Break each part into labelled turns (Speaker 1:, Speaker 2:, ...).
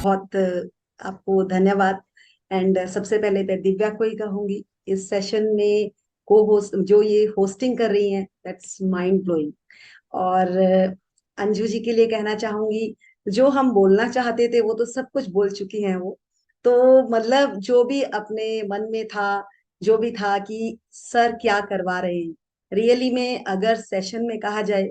Speaker 1: बहुत आपको धन्यवाद। एंड सबसे पहले मैं दिव्या को ही कहूंगी, इस सेशन में को होस्ट जो ये होस्टिंग कर रही हैं, दैट्स माइंड ब्लोइंग। और अंजू जी के लिए कहना चाहूंगी, जो हम बोलना चाहते थे वो तो सब कुछ बोल चुकी हैं वो। तो मतलब जो भी अपने मन में था, जो भी था कि सर क्या करवा रहे हैं, रियली में अगर सेशन में कहा जाए,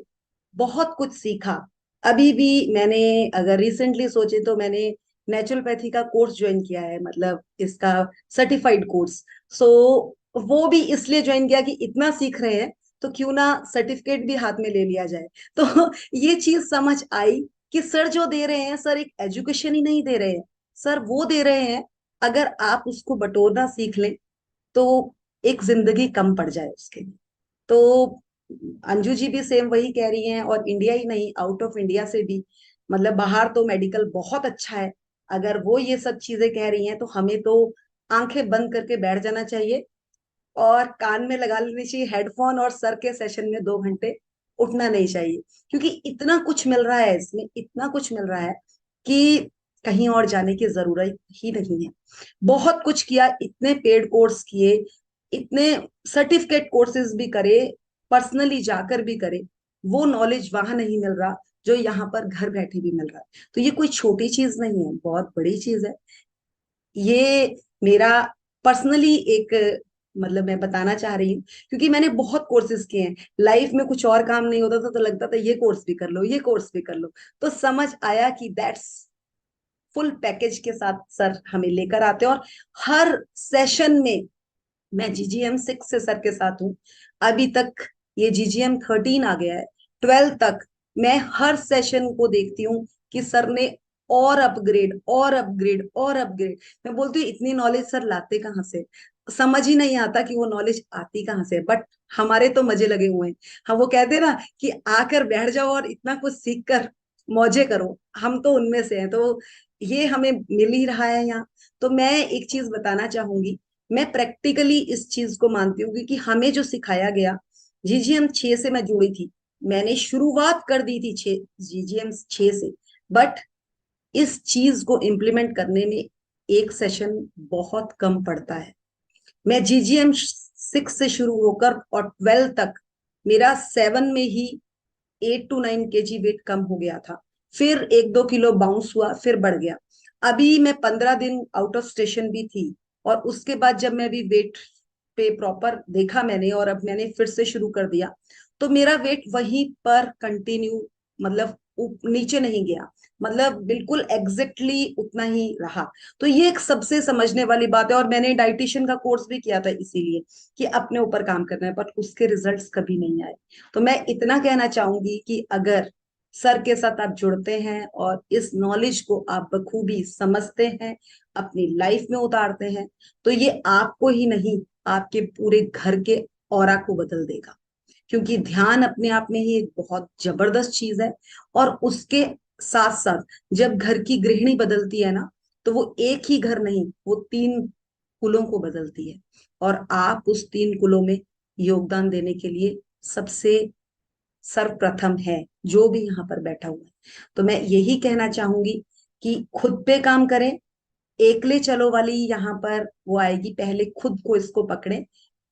Speaker 1: बहुत कुछ सीखा। अभी भी मैंने, अगर रिसेंटली सोचे तो मैंने नेचुरोपैथी का कोर्स ज्वाइन किया है, मतलब इसका सर्टिफाइड कोर्स। सो वो भी इसलिए ज्वाइन किया कि इतना सीख रहे हैं तो क्यों ना सर्टिफिकेट भी हाथ में ले लिया जाए। तो ये चीज समझ आई कि सर जो दे रहे हैं, सर एक एजुकेशन ही नहीं दे रहे हैं, सर वो दे रहे हैं, अगर आप उसको बटोरना सीख लें तो एक जिंदगी कम पड़ जाए उसके लिए। तो अंजू जी भी सेम वही कह रही हैं, और इंडिया ही नहीं, आउट ऑफ इंडिया से भी, मतलब बाहर तो मेडिकल बहुत अच्छा है। अगर वो ये सब चीजें कह रही हैं तो हमें तो आंखें बंद करके बैठ जाना चाहिए, और कान में लगा लेनी चाहिए हेडफोन, और सर के सेशन में 2 घंटे उठना नहीं चाहिए। क्योंकि इतना कुछ मिल रहा है इसमें, इतना कुछ मिल रहा है कि कहीं और जाने की जरूरत ही नहीं है। बहुत कुछ किया, इतने पेड कोर्स किए, इतने सर्टिफिकेट कोर्सेज भी करे, पर्सनली जाकर भी करे, वो नॉलेज वहां नहीं मिल रहा जो यहाँ पर घर बैठे भी मिल रहा है। तो ये कोई छोटी चीज नहीं है, बहुत बड़ी चीज है ये। मेरा पर्सनली एक, मतलब मैं बताना चाह रही हूँ, क्योंकि मैंने बहुत कोर्सेज किए हैं लाइफ में, कुछ और काम नहीं होता था तो लगता था ये कोर्स भी कर लो, ये कोर्स भी कर लो। तो समझ आया कि दैट्स फुल पैकेज के साथ सर हमें लेकर आते हैं। और हर सेशन में, मैं GGM 6 से सर के साथ हूँ अभी तक, ये GGM 13 आ गया है, 12 तक। मैं हर सेशन को देखती हूँ कि सर ने और अपग्रेड और अपग्रेड और अपग्रेड। मैं बोलती हूँ इतनी नॉलेज सर लाते कहाँ से, समझ ही नहीं आता कि वो नॉलेज आती कहाँ से। बट हमारे तो मजे लगे हुए हैं। हम वो कहते हैं ना कि आकर बैठ जाओ और इतना कुछ सीख कर मौजे करो, हम तो उनमें से हैं। तो ये हमें मिल ही रहा है यहाँ। तो मैं एक चीज बताना चाहूंगी, मैं प्रैक्टिकली इस चीज को मानती हूँ, क्योंकि हमें जो सिखाया गया, GGM 6 से मैं जुड़ी थी, मैंने शुरुआत कर दी थी GGM 6 से। बट इस चीज को इम्प्लीमेंट करने में एक सेशन बहुत कम पड़ता है। मैं GGM 6 से शुरू होकर और 12 तक, मेरा 7 में ही 8 to 9 kg वेट कम हो गया था। फिर 1-2 किलो बाउंस हुआ, फिर बढ़ गया। अभी मैं 15 दिन आउट ऑफ स्टेशन भी थी, और उसके बाद जब मैं अभी वेट पे प्रॉपर देखा मैंने, और अब मैंने फिर से शुरू कर दिया, तो मेरा वेट वहीं पर कंटिन्यू, मतलब नीचे नहीं गया, मतलब बिल्कुल एग्जैक्टली उतना ही रहा। तो ये एक सबसे समझने वाली बात है। और मैंने डाइटिशियन का कोर्स भी किया था इसीलिए कि अपने ऊपर काम करना है, पर उसके रिजल्ट्स कभी नहीं आए। तो मैं इतना कहना चाहूंगी कि अगर सर के साथ आप जुड़ते हैं और इस नॉलेज को आप बखूबी समझते हैं, अपनी लाइफ में उतारते हैं, तो ये आपको ही नहीं, आपके पूरे घर के ऑरा को बदल देगा। क्योंकि ध्यान अपने आप में ही एक बहुत जबरदस्त चीज है। और उसके साथ साथ जब घर की गृहिणी बदलती है ना, तो वो एक ही घर नहीं, वो 3 कुलों को बदलती है। और आप उस 3 कुलों में योगदान देने के लिए सबसे सर्वप्रथम है, जो भी यहाँ पर बैठा हुआ है। तो मैं यही कहना चाहूंगी कि खुद पे काम करें। एकले चलो वाली यहाँ पर वो आएगी, पहले खुद को इसको पकड़े,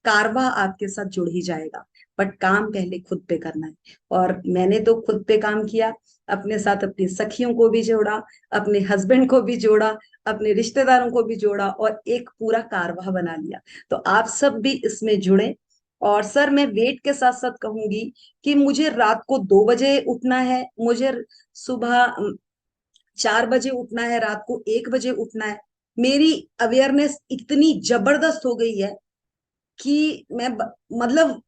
Speaker 1: कारवा आपके साथ जुड़ ही जाएगा। बट काम पहले खुद पे करना है। और मैंने तो खुद पे काम किया, अपने साथ अपनी सखियों को भी जोड़ा, अपने हस्बैंड को भी जोड़ा, अपने रिश्तेदारों को भी जोड़ा, और एक पूरा कारवा बना लिया। तो आप सब भी इसमें जुड़े। और सर मैं वेट के साथ साथ कहूंगी कि मुझे रात को 2 बजे उठना है, मुझे सुबह 4 बजे उठना है, रात को 1 बजे उठना है। मेरी अवेयरनेस इतनी जबरदस्त हो गई है कि मतलब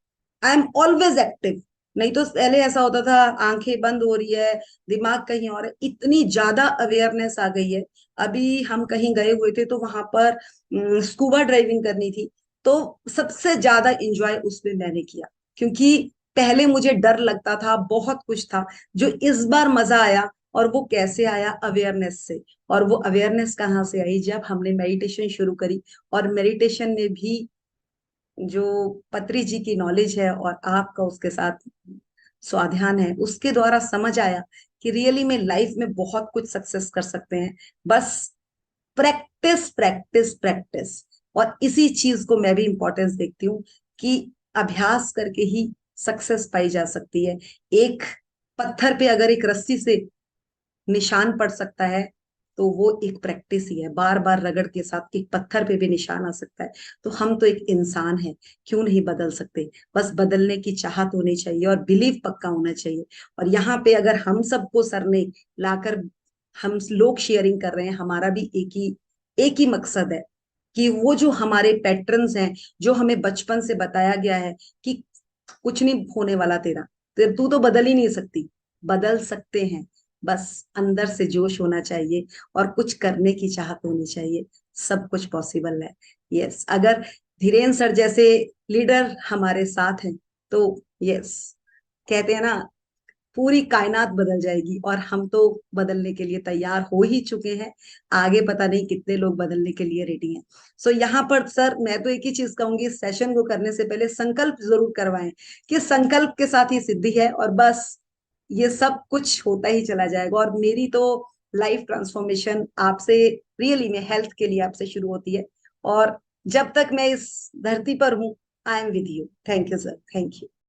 Speaker 1: आई एम ऑलवेज एक्टिव। नहीं तो पहले ऐसा होता था, आंखें बंद हो रही है, दिमाग कहीं और है, इतनी ज्यादा अवेयरनेस आ गई है। अभी हम कहीं गए हुए थे तो वहां पर स्कूबा ड्राइविंग करनी थी, तो सबसे ज्यादा इंजॉय उसमें मैंने किया। क्योंकि पहले मुझे डर लगता था, बहुत कुछ था, जो इस बार मजा आया। और वो कैसे आया? अवेयरनेस से। और वो अवेयरनेस कहाँ से आई? जब हमने मेडिटेशन शुरू करी। और मेडिटेशन में भी जो पत्री जी की नॉलेज है और आपका उसके साथ स्वाध्यान है, उसके द्वारा समझ आया कि रियली में लाइफ में बहुत कुछ सक्सेस कर सकते हैं। बस प्रैक्टिस प्रैक्टिस प्रैक्टिस। और इसी चीज को मैं भी इंपॉर्टेंस देखती हूँ कि अभ्यास करके ही सक्सेस पाई जा सकती है। एक पत्थर पे अगर एक रस्सी से निशान पड़ सकता है तो वो एक प्रैक्टिस ही है। बार बार रगड़ के साथ एक पत्थर पे भी निशान आ सकता है। तो हम तो एक इंसान है, क्यों नहीं बदल सकते? बस बदलने की चाहत होनी चाहिए और बिलीव पक्का होना चाहिए। और यहाँ पे अगर हम सबको सर ने लाकर हम लोग शेयरिंग कर रहे हैं, हमारा भी एक ही मकसद है कि वो जो हमारे पैटर्न्स हैं, जो हमें बचपन से बताया गया है कि कुछ नहीं होने वाला तेरा, तू तो बदल ही नहीं सकती। बदल सकते हैं, बस अंदर से जोश होना चाहिए और कुछ करने की चाहत होनी चाहिए। सब कुछ पॉसिबल है। यस, अगर धीरेन्द्र सर जैसे लीडर हमारे साथ हैं तो यस, कहते हैं ना, पूरी कायनात बदल जाएगी। और हम तो बदलने के लिए तैयार हो ही चुके हैं। आगे पता नहीं कितने लोग बदलने के लिए रेडी हैं। सो यहाँ पर सर मैं तो एक ही चीज कहूंगी, इस सेशन को करने से पहले संकल्प जरूर करवाएं कि संकल्प के साथ ही सिद्धि है, और बस ये सब कुछ होता ही चला जाएगा। और मेरी तो लाइफ ट्रांसफॉर्मेशन आपसे, रियली में हेल्थ के लिए आपसे शुरू होती है। और जब तक मैं इस धरती पर हूँ, I am with you. Thank you sir, thank you.